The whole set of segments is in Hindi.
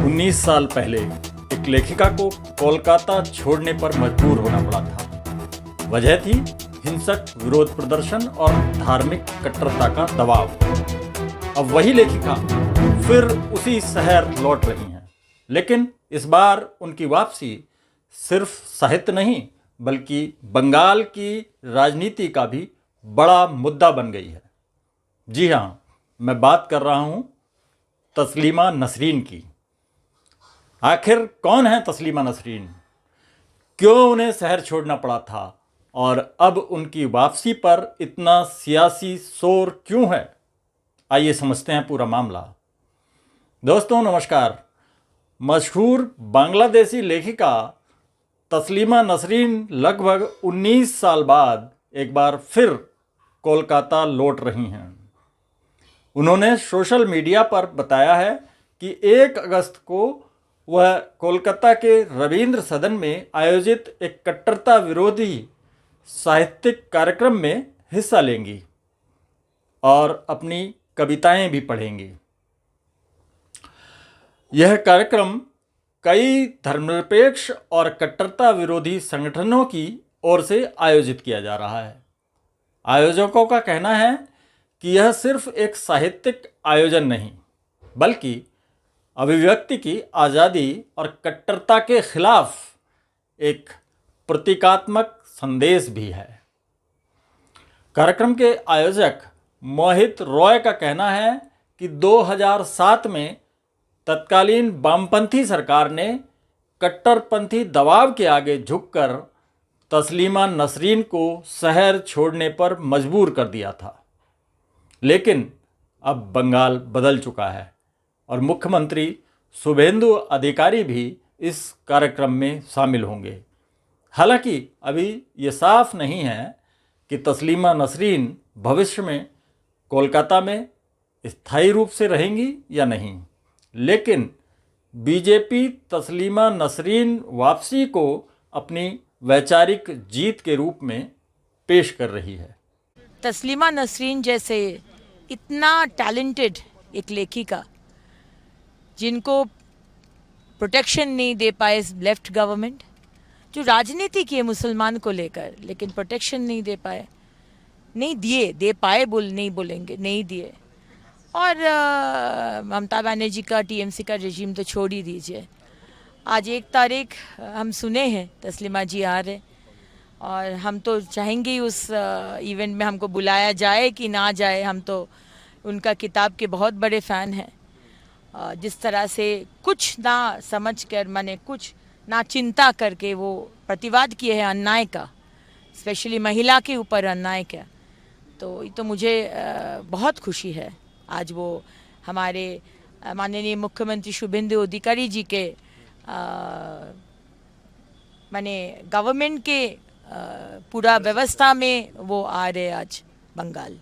19 साल पहले एक लेखिका को कोलकाता छोड़ने पर मजबूर होना पड़ा था। वजह थी हिंसक विरोध प्रदर्शन और धार्मिक कट्टरता का दबाव। अब वही लेखिका फिर उसी शहर लौट रही हैं, लेकिन इस बार उनकी वापसी सिर्फ साहित्य नहीं बल्कि बंगाल की राजनीति का भी बड़ा मुद्दा बन गई है। जी हाँ, मैं बात कर रहा हूँ तस्लीमा नसरीन की। आखिर कौन है तस्लीमा नसरीन? क्यों उन्हें शहर छोड़ना पड़ा था और अब उनकी वापसी पर इतना सियासी शोर क्यों है? आइए समझते हैं पूरा मामला। दोस्तों नमस्कार। मशहूर बांग्लादेशी लेखिका तस्लीमा नसरीन लगभग 19 साल बाद एक बार फिर कोलकाता लौट रही हैं। उन्होंने सोशल मीडिया पर बताया है कि 1 अगस्त को वह कोलकाता के रविंद्र सदन में आयोजित एक कट्टरता विरोधी साहित्यिक कार्यक्रम में हिस्सा लेंगी और अपनी कविताएं भी पढ़ेंगी। यह कार्यक्रम कई धर्मनिरपेक्ष और कट्टरता विरोधी संगठनों की ओर से आयोजित किया जा रहा है। आयोजकों का कहना है कि यह सिर्फ एक साहित्यिक आयोजन नहीं बल्कि अभिव्यक्ति की आज़ादी और कट्टरता के खिलाफ एक प्रतीकात्मक संदेश भी है। कार्यक्रम के आयोजक मोहित रॉय का कहना है कि 2007 में तत्कालीन वामपंथी सरकार ने कट्टरपंथी दबाव के आगे झुककर तस्लीमा नसरीन को शहर छोड़ने पर मजबूर कर दिया था। लेकिन अब बंगाल बदल चुका है और मुख्यमंत्री शुभेंदु अधिकारी भी इस कार्यक्रम में शामिल होंगे। हालांकि अभी ये साफ नहीं है कि तस्लीमा नसरीन भविष्य में कोलकाता में स्थायी रूप से रहेंगी या नहीं, लेकिन बीजेपी तस्लीमा नसरीन वापसी को अपनी वैचारिक जीत के रूप में पेश कर रही है। तस्लीमा नसरीन जैसे इतना टैलेंटेड एक लेखिका जिनको प्रोटेक्शन नहीं दे पाए लेफ्ट गवर्नमेंट, जो राजनीति की है मुसलमान को लेकर, लेकिन प्रोटेक्शन नहीं दे पाए, नहीं दिए, दे पाए नहीं बोलेंगे, नहीं दिए। और ममता बनर्जी का टीएमसी का रेजिम तो छोड़ ही दीजिए। आज 1 तारीख हम सुने हैं तस्लीमा जी आ रहे, और हम तो चाहेंगे उस इवेंट में हमको बुलाया जाए कि ना जाए। हम तो उनका किताब के बहुत बड़े फ़ैन हैं। जिस तरह से कुछ ना समझ कर, माने कुछ ना चिंता करके वो प्रतिवाद किए हैं अन्याय का, स्पेशली महिला के ऊपर अन्याय का, तो ये तो मुझे बहुत खुशी है। आज वो हमारे माननीय मुख्यमंत्री शुभेंदु अधिकारी जी के माने गवर्नमेंट के पूरा व्यवस्था में वो आ रहे आज बंगाल।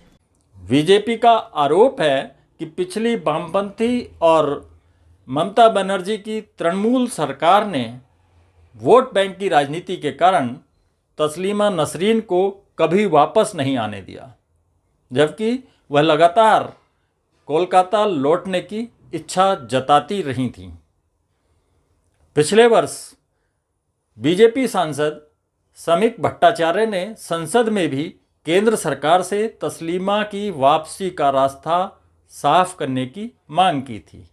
बीजेपी का आरोप है कि पिछली वामपंथी और ममता बनर्जी की तृणमूल सरकार ने वोट बैंक की राजनीति के कारण तस्लीमा नसरीन को कभी वापस नहीं आने दिया, जबकि वह लगातार कोलकाता लौटने की इच्छा जताती रही थीं। पिछले वर्ष बीजेपी सांसद समीक भट्टाचार्य ने संसद में भी केंद्र सरकार से तस्लीमा की वापसी का रास्ता साफ करने की मांग की थी।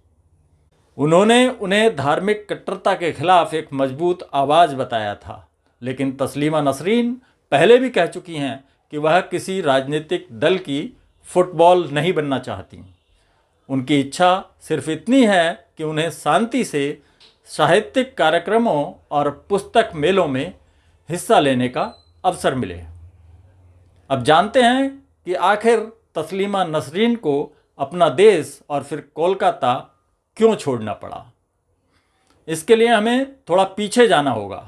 उन्होंने उन्हें धार्मिक कट्टरता के खिलाफ एक मजबूत आवाज़ बताया था, लेकिन तस्लीमा नसरीन पहले भी कह चुकी हैं कि वह किसी राजनीतिक दल की फुटबॉल नहीं बनना चाहती। उनकी इच्छा सिर्फ इतनी है कि उन्हें शांति से साहित्यिक कार्यक्रमों और पुस्तक मेलों में हिस्सा लेने का अवसर मिले। अब जानते हैं कि आखिर तस्लीमा नसरीन को अपना देश और फिर कोलकाता क्यों छोड़ना पड़ा। इसके लिए हमें थोड़ा पीछे जाना होगा।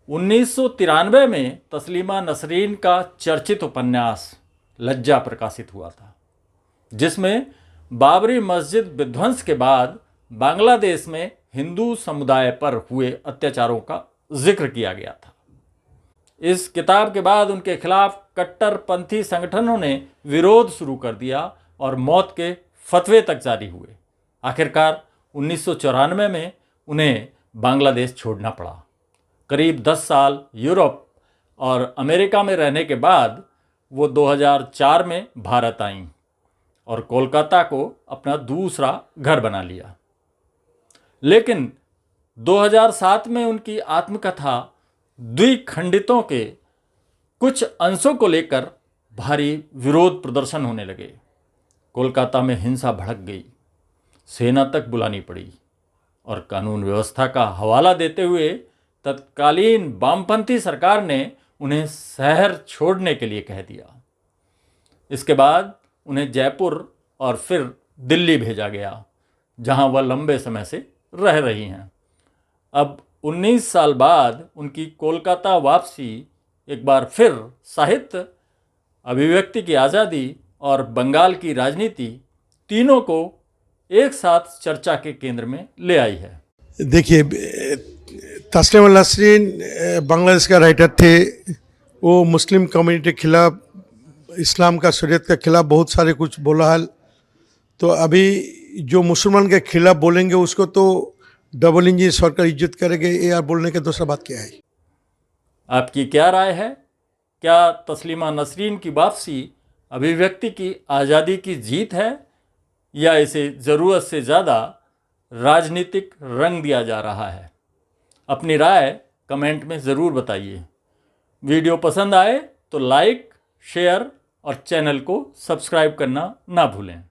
1993 में तस्लीमा नसरीन का चर्चित उपन्यास लज्जा प्रकाशित हुआ था, जिसमें बाबरी मस्जिद विध्वंस के बाद बांग्लादेश में हिंदू समुदाय पर हुए अत्याचारों का जिक्र किया गया था। इस किताब के बाद उनके खिलाफ कट्टरपंथी संगठनों ने विरोध शुरू कर दिया और मौत के फतवे तक जारी हुए। आखिरकार 1994 में उन्हें बांग्लादेश छोड़ना पड़ा। करीब 10 साल यूरोप और अमेरिका में रहने के बाद वो 2004 में भारत आईं और कोलकाता को अपना दूसरा घर बना लिया। लेकिन 2007 में उनकी आत्मकथा द्विखंडितों के कुछ अंशों को लेकर भारी विरोध प्रदर्शन होने लगे। कोलकाता में हिंसा भड़क गई, सेना तक बुलानी पड़ी और कानून व्यवस्था का हवाला देते हुए तत्कालीन वामपंथी सरकार ने उन्हें शहर छोड़ने के लिए कह दिया। इसके बाद उन्हें जयपुर और फिर दिल्ली भेजा गया, जहां वह लंबे समय से रह रही हैं। अब 19 साल बाद उनकी कोलकाता वापसी एक बार फिर साहित्य, अभिव्यक्ति की आज़ादी और बंगाल की राजनीति तीनों को एक साथ चर्चा के केंद्र में ले आई है। देखिए, तस्लीमा नसरीन बांग्लादेश का राइटर थे। वो मुस्लिम कम्युनिटी के खिलाफ, इस्लाम का शरीयत के खिलाफ बहुत सारे कुछ बोला है। तो अभी जो मुसलमान के खिलाफ बोलेंगे उसको तो डबल इंजन सरकार इज्जत करेंगे, ये यार बोलने के दूसरा बात क्या है? आपकी क्या राय है? क्या तस्लीमा नसरीन की वापसी अभिव्यक्ति की आज़ादी की जीत है या इसे ज़रूरत से ज़्यादा राजनीतिक रंग दिया जा रहा है? अपनी राय कमेंट में ज़रूर बताइए। वीडियो पसंद आए तो लाइक, शेयर और चैनल को सब्सक्राइब करना ना भूलें।